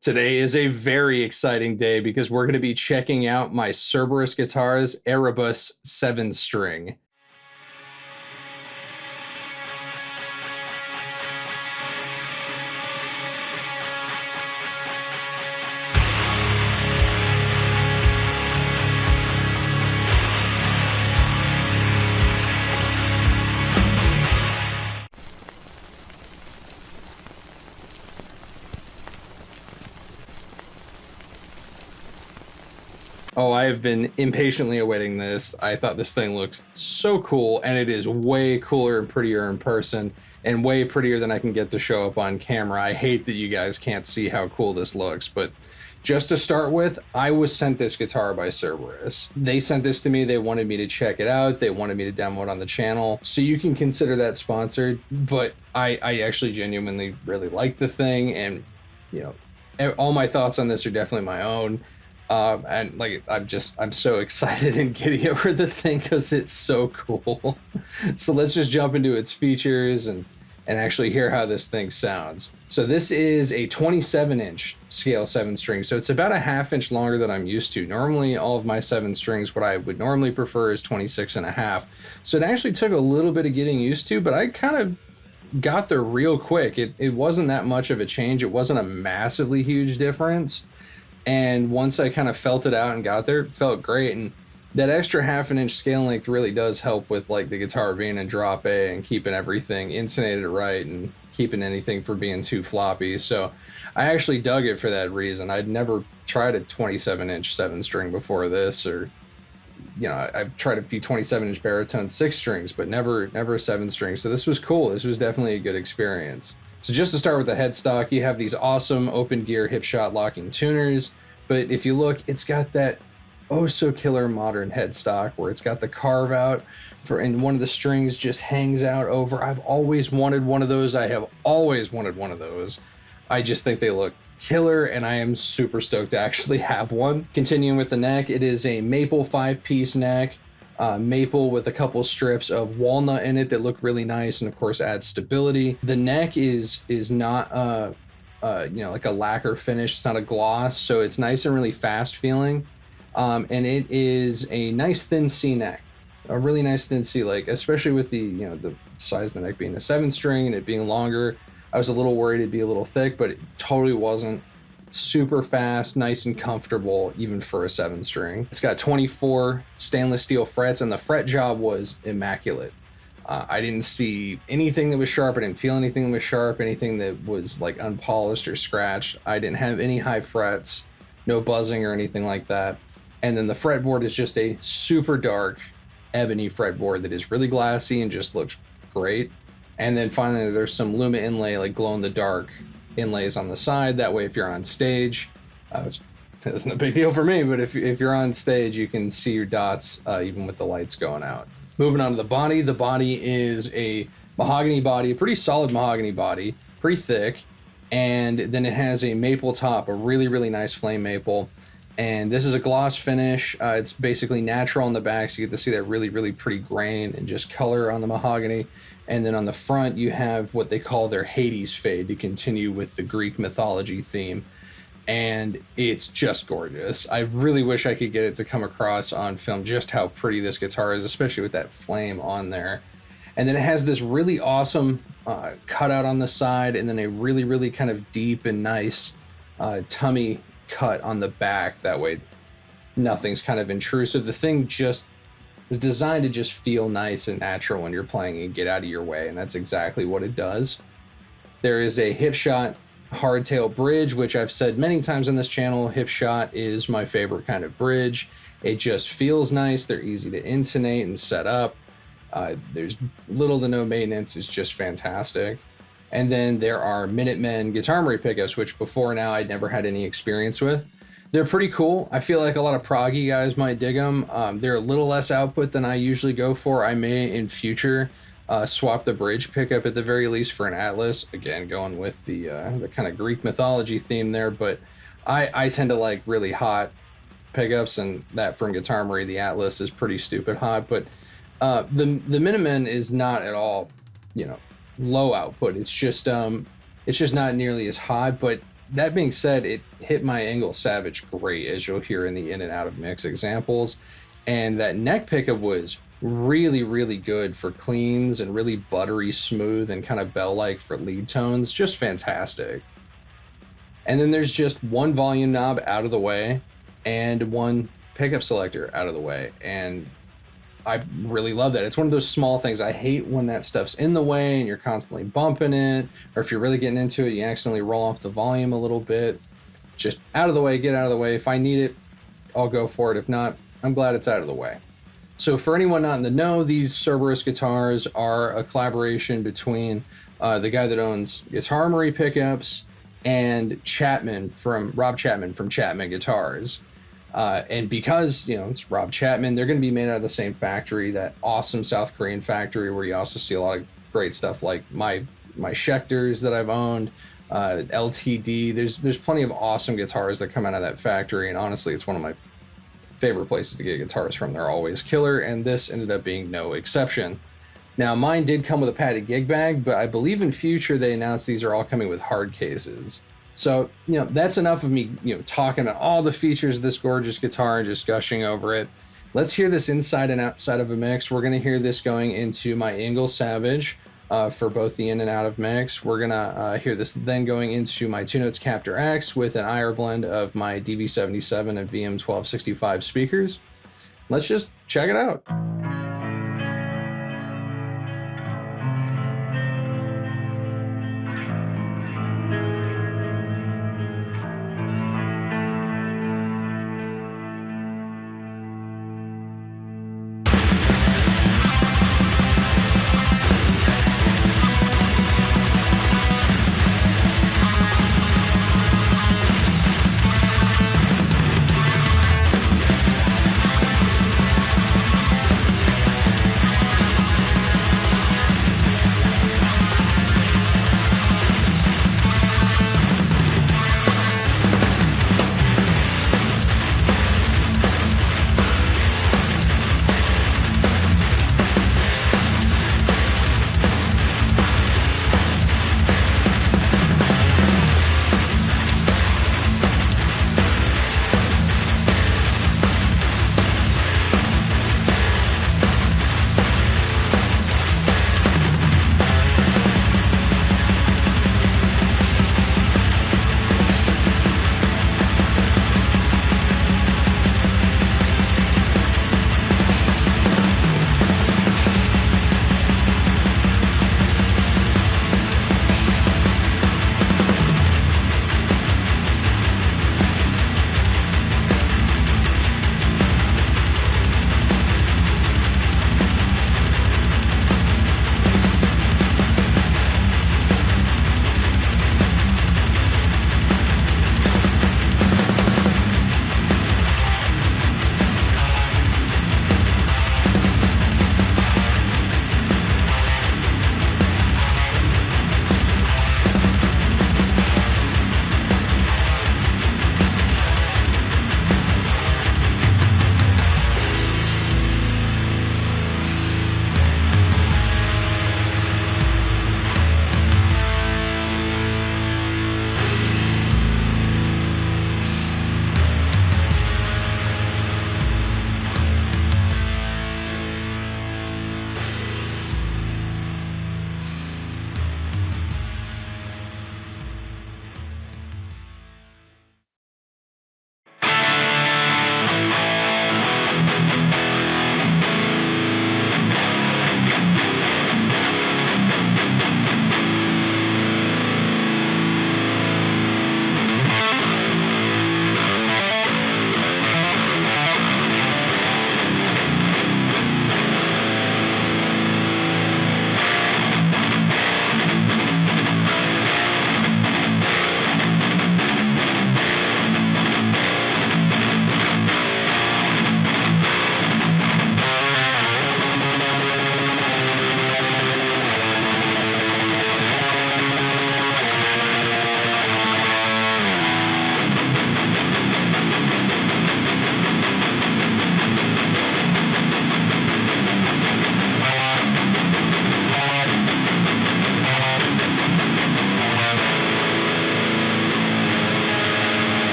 Today is a very exciting day because we're going to be checking out my Cerberus Guitars Erebus 7-string. Oh, I have been impatiently awaiting this. I thought this thing looked so cool, and it is way cooler and prettier in person, and way prettier than I can get to show up on camera. I hate that you guys can't see how cool this looks, but just to start with, I was sent this guitar by Cerberus. They sent this to me, they wanted me to check it out, they wanted me to demo it on the channel, so you can consider that sponsored, but I actually genuinely really like the thing, and you know, all my thoughts on this are definitely my own. And like I'm so excited and giddy over the thing because it's so cool. So let's just jump into its features and actually hear how this thing sounds. So this is a 27-inch scale 7-string, so it's about a ½ inch longer than I'm used to. Normally all of my 7 strings, what I would normally prefer is 26.5. So it actually took a little bit of getting used to, but I kind of got there real quick. It wasn't that much of a change. It wasn't a massively huge difference. And once I kind of felt it out and got there, it felt great. And that extra ½ inch scale length really does help with like the guitar being in drop A and keeping everything intonated right and keeping anything from being too floppy. So I actually dug it for that reason. I'd never tried a 27-inch 7-string before this, or you know, I've tried a few 27-inch baritone 6 strings, but never a 7-string. So this was cool. This was definitely a good experience. So just to start with the headstock, you have these awesome open gear hip shot locking tuners, but if you look, it's got that oh so killer modern headstock where it's got the carve out and one of the strings just hangs out over. I've always wanted one of those. I have always wanted one of those. I just think they look killer, and I am super stoked to actually have one. Continuing with the neck, it is a maple 5-piece neck. Maple with a couple strips of walnut in it that look really nice and of course adds stability. The neck is not you know, like a lacquer finish. It's not a gloss, so it's nice and really fast feeling. And it is a nice thin C neck, a really nice thin C, like especially with the, you know, the size of the neck being a 7-string and it being longer. I was a little worried it'd be a little thick, but it totally wasn't. Super fast, nice and comfortable, even for a 7-string. It's got 24 stainless steel frets, and the fret job was immaculate. I didn't see anything that was sharp. I didn't feel anything that was sharp, anything that was like unpolished or scratched. I didn't have any high frets, no buzzing or anything like that. And then the fretboard is just a super dark ebony fretboard that is really glassy and just looks great. And then finally, there's some Luma inlay, like glow in the dark inlays on the side. That way if you're on stage, which isn't a big deal for me, but if you're on stage, you can see your dots even with the lights going out. Moving on to the body is a mahogany body, a pretty solid mahogany body, pretty thick, and then it has a maple top, a really nice flame maple. And this is a gloss finish. It's basically natural on the back, so you get to see that really pretty grain and just color on the mahogany. And then on the front, you have what they call their Hades fade to continue with the Greek mythology theme. And it's just gorgeous. I really wish I could get it to come across on film just how pretty this guitar is, especially with that flame on there. And then it has this really awesome cutout on the side, and then a really kind of deep and nice tummy cut on the back. That way nothing's kind of intrusive. The thing just is designed to just feel nice and natural when you're playing and get out of your way, and that's exactly what it does. There is a hip shot hardtail bridge, which I've said many times on this channel. Hip shot is my favorite kind of bridge. It just feels nice. They're easy to intonate and set up. There's little to no maintenance. It's just fantastic. And then there are Minutemen guitar memory pickups, which before now I'd never had any experience with. They're pretty cool. I feel like a lot of proggy guys might dig them. They're a little less output than I usually go for. I may in future swap the bridge pickup at the very least for an Atlas. Again, going with the kind of Greek mythology theme there, but I tend to like really hot pickups, and that from Guitar Memory, the Atlas is pretty stupid hot. But the Minutemen is not at all, you know, low output. It's just not nearly as hot, but that being said, it hit my angle Savage great, as you'll hear in the in and out of mix examples. And that neck pickup was really, really good for cleans and really buttery smooth and kind of bell-like for lead tones. Just fantastic. And then there's just one volume knob out of the way and one pickup selector out of the way. And I really love that. It's one of those small things. I hate when that stuff's in the way and you're constantly bumping it, or if you're really getting into it, you accidentally roll off the volume a little bit. Just out of the way, get out of the way. If I need it, I'll go for it. If not, I'm glad it's out of the way. So for anyone not in the know, these Cerberus guitars are a collaboration between the guy that owns Guitar Armory Pickups and Rob Chapman from Chapman Guitars. And because, it's Rob Chapman, they're going to be made out of the same factory, that awesome South Korean factory where you also see a lot of great stuff like my Schecters that I've owned, LTD. There's plenty of awesome guitars that come out of that factory, and honestly, it's one of my favorite places to get guitars from. They're always killer, and this ended up being no exception. Now, mine did come with a padded gig bag, but I believe in future they announced these are all coming with hard cases. So, that's enough of me, talking about all the features of this gorgeous guitar and just gushing over it. Let's hear this inside and outside of a mix. We're going to hear this going into my Ingle Savage for both the in and out of mix. We're going to hear this then going into my Two Notes Captor X with an IR blend of my DV77 and VM1265 speakers. Let's just check it out.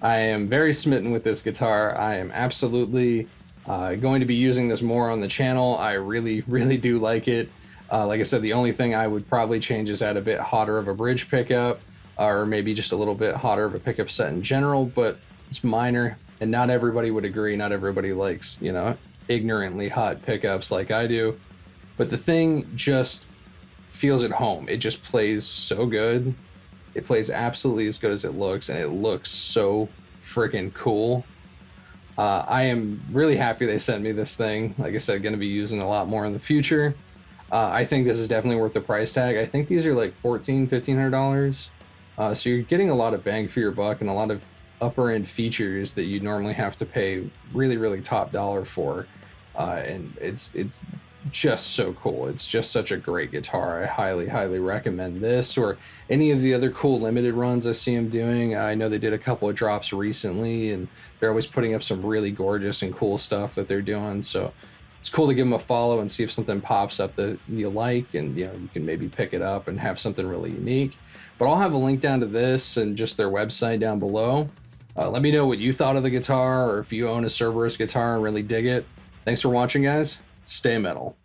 I am very smitten with this guitar. I am absolutely going to be using this more on the channel. I really, really do like it. Like I said, the only thing I would probably change is add a bit hotter of a bridge pickup, or maybe just a little bit hotter of a pickup set in general, but it's minor, and not everybody would agree. Not everybody likes, you know, ignorantly hot pickups like I do. But the thing just feels at home. It just plays so good. It plays absolutely as good as it looks, and it looks so freaking cool. I am really happy they sent me this thing. Like I said, going to be using a lot more in the future. I think this is definitely worth the price tag. I think these are like $1,500. So you're getting a lot of bang for your buck and a lot of upper end features that you normally have to pay really, really top dollar for. And it's just so cool. It's just such a great guitar. I highly, highly recommend this or any of the other cool limited runs I see them doing. I know they did a couple of drops recently, and they're always putting up some really gorgeous and cool stuff that they're doing. So it's cool to give them a follow and see if something pops up that you like, and you know, you can maybe pick it up and have something really unique. But I'll have a link down to this and just their website down below. Let me know what you thought of the guitar, or if you own a Cerberus guitar and really dig it. Thanks for watching, guys. Stay metal.